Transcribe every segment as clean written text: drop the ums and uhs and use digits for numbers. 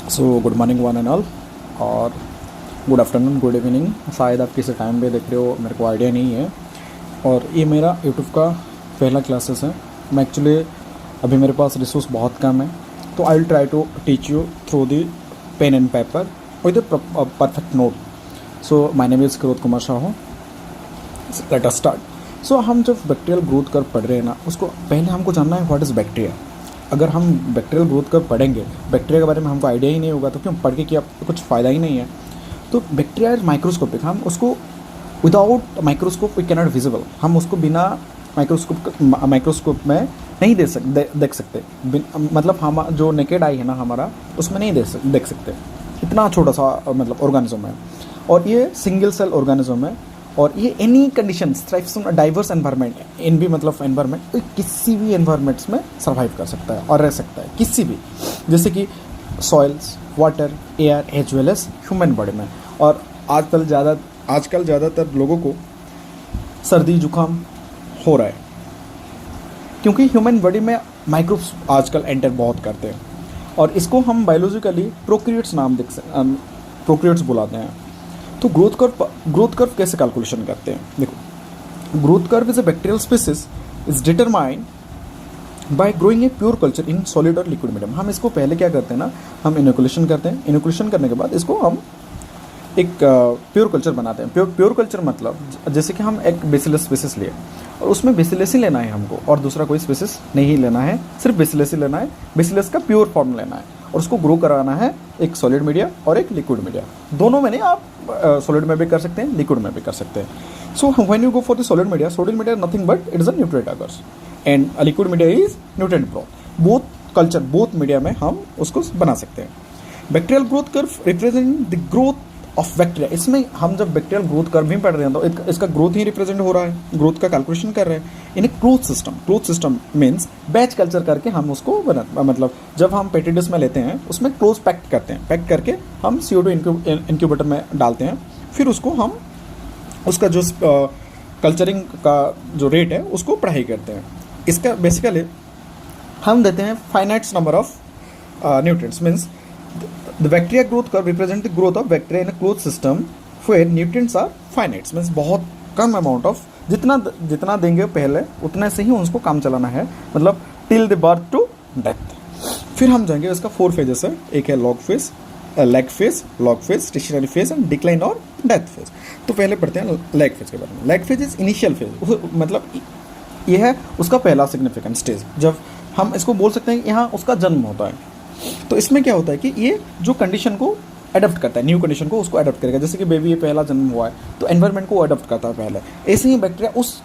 So good morning one and all, और good afternoon, good evening. शायद आप किसी टाइम पे देख रहे हो, मेरे को आइडिया नहीं है। और ये मेरा यूट्यूब का पहला क्लासेस है। मैं एक्चुअली अभी मेरे पास रिसोर्स बहुत कम है, तो I will try to teach you through the pen and paper with perfect note. So my name is Krodh Kumar Sahu. Let us start. So हम जब बैक्टीरियल ग्रोथ कर्व पढ़ रहे हैं ना, उसको पहले हमको जानना है व्हाट इज़ बैक्टीरिया। अगर हम बैक्टीरियल ग्रोथ कर्व पढ़ेंगे, बैक्टीरिया के बारे में हमको आइडिया ही नहीं होगा, तो क्यों पढ़ के क्या कुछ फ़ायदा ही नहीं है। तो बैक्टीरिया इज माइक्रोस्कोपिक। हम उसको without microscope we cannot visible. हम उसको बिना माइक्रोस्कोप में नहीं देख सकते। मतलब हम जो नेकेड आई है ना हमारा, उसमें नहीं देख सकते। इतना छोटा सा मतलब ऑर्गेनिज्म है, और ये सिंगल सेल ऑर्गेनिज्म है। और ये any condition thrives in diverse environment, इन भी मतलब एनवायरनमेंट, किसी भी एनवायरनमेंट में सर्वाइव कर सकता है और रह सकता है, किसी भी, जैसे कि soils, water, air, as well as human body में। और आजकल ज़्यादातर लोगों को सर्दी जुकाम हो रहा है, क्योंकि ह्यूमन बॉडी में माइक्रोब्स आजकल एंटर बहुत करते हैं। और इसको हम बायोलॉजिकली प्रोक्रिएट्स बुलाते हैं। तो ग्रोथ कर्व कैसे कैलकुलेशन करते हैं? देखो, growth curve is a bacterial species is determined by growing a pure culture in solid और लिक्विड मीडियम। हम इसको पहले क्या करते हैं ना, हम इनोकुलेशन करते हैं। इनोकुलेशन करने के बाद इसको हम एक प्योर कल्चर बनाते हैं। प्योर कल्चर मतलब जैसे कि हम एक बेसिलस स्पीसीज लिए, और उसमें बेसिलस ही लेना है हमको, और दूसरा कोई स्पीसीज नहीं लेना है, सिर्फ बेसिलस ही लेना है। बेसिलस का प्योर फॉर्म लेना है, और उसको ग्रो कराना है एक सॉलिड मीडिया और एक लिक्विड मीडिया। दोनों में नहीं, आप सॉलिड में भी कर सकते हैं, लिक्विड में भी कर सकते हैं। So when you go for the solid media nothing but it is a nutrient agars, and liquid media is nutrient broth. Both media में हम उसको बना सकते हैं। Bacterial growth curve represent the growth of bacteria. इसमें हम जब bacterial growth curve भी पढ़ रहे हैं, तो इसका ग्रोथ ही रिप्रेजेंट हो रहा है, ग्रोथ का कैलकुलेशन कर रहे हैं in a close system means batch culture करके हम उसको मतलब जब हम पेटी डिश में लेते हैं, उसमें क्लोज पैक करते हैं। पैक करके हम CO2 इंक्यूबेटर में डालते हैं, फिर उसको हम उसका जो कल्चरिंग का जो रेट है उसको पढ़ाई करते हैं। इसका बेसिकली हम देते हैं finite number of nutrients. Means the bacteria growth curve represent the growth of bacteria in a closed system where nutrients are finite। Means बहुत कम अमाउंट ऑफ, जितना देंगे पहले उतने से ही उसको काम चलाना है, मतलब till the birth to death. फिर हम जाएंगे, इसका 4 फेजेस है। एक है lag phase, stationary phase and decline और डेथ फेज। तो पहले पढ़ते हैं लैग फेज के बारे में। Lag phase is initial phase, मतलब ये है उसका पहला सिग्निफिकेंट स्टेज, जब हम इसको बोल सकते हैं कि यहाँ उसका जन्म होता है। तो इसमें क्या होता है कि ये जो कंडीशन को अडॉप्ट करता है, न्यू कंडीशन को उसको अडॉप्ट करेगा। जैसे कि बेबी ये पहला जन्म हुआ है, तो एनवायरनमेंट को अडॉप्ट करता है पहले। ऐसे ही बैक्टीरिया उस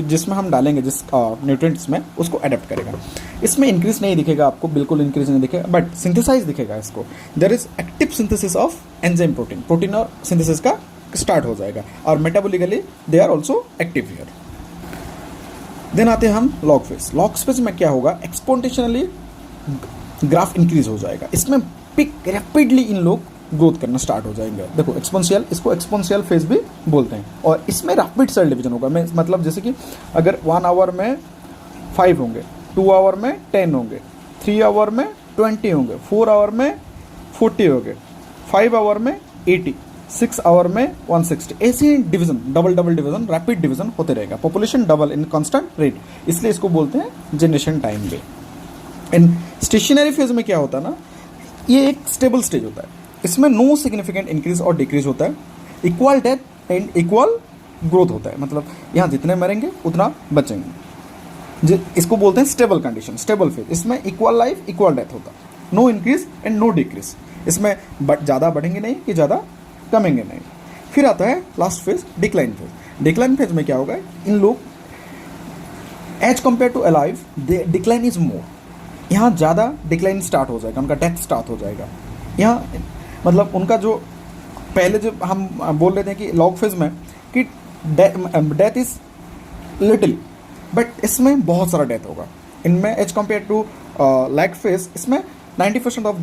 जिसमें हम डालेंगे, जिस न्यूट्रिएंट्स में, उसको अडॉप्ट करेगा। इसमें इंक्रीज नहीं दिखेगा आपको, बिल्कुल इंक्रीज नहीं दिखेगा, बट सिंथेसाइज दिखेगा इसको। There is active synthesis of enzyme protein और सिंथेसिस का स्टार्ट हो जाएगा, और metabolically they are also active here. Then आते हैं हम लॉग फेज। लॉग फेज में क्या होगा, एक्सपोनेंशियली ग्राफ इंक्रीज हो जाएगा। इसमें पिक रैपिडली इन लोग ग्रोथ करना स्टार्ट हो जाएंगे। देखो एक्सपोनेंशियल, इसको एक्सपोनेंशियल फेज भी बोलते हैं। और इसमें रैपिड सेल डिवीजन होगा। मतलब जैसे कि अगर 1 आवर में 5 होंगे, 2 आवर में 10 होंगे, 3 आवर में 20 होंगे, 4 आवर में 40 होंगे, 5 आवर में 80, 6 आवर में 160। ऐसे division, double division, rapid division होते रहेगा। Population double in constant rate, इसलिए इसको बोलते हैं जनरेशन टाइम पे। एंड स्टेशनरी फेज में क्या होता है ना, ये एक स्टेबल स्टेज होता है। इसमें नो सिग्निफिकेंट इंक्रीज और डिक्रीज होता है, equal death and equal growth होता है। मतलब यहाँ जितने मरेंगे उतना बचेंगे। इसको बोलते हैं स्टेबल कंडीशन, स्टेबल फेज। इसमें इक्वल लाइफ इक्वल डेथ होता है, no increase and no decrease. इसमें ज़्यादा बढ़ेंगे नहीं कि ज़्यादा कमेंगे नहीं। फिर आता है last phase, decline phase. Decline phase में क्या होगा, इन लोग as compare to alive decline is more. यहाँ ज़्यादा डिक्लाइन स्टार्ट हो जाएगा, उनका डेथ स्टार्ट हो जाएगा। यहाँ मतलब उनका जो पहले जब हम बोल रहे थे कि लॉग फेज में कि डेथ इज लिटिल, बट इसमें बहुत सारा डेथ होगा। इनमें as compare to lag phase, इसमें 90% of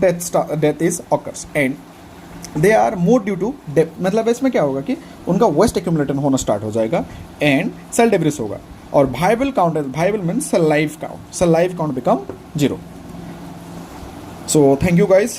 death is occurs and they are more due to death. मतलब इसमें क्या होगा कि उनका वेस्ट एक्यूमुलेशन होना स्टार्ट हो जाएगा एंड सेल डेब्रिस होगा। और viable count is viable means cell life count. Cell life count become 0. So thank you guys.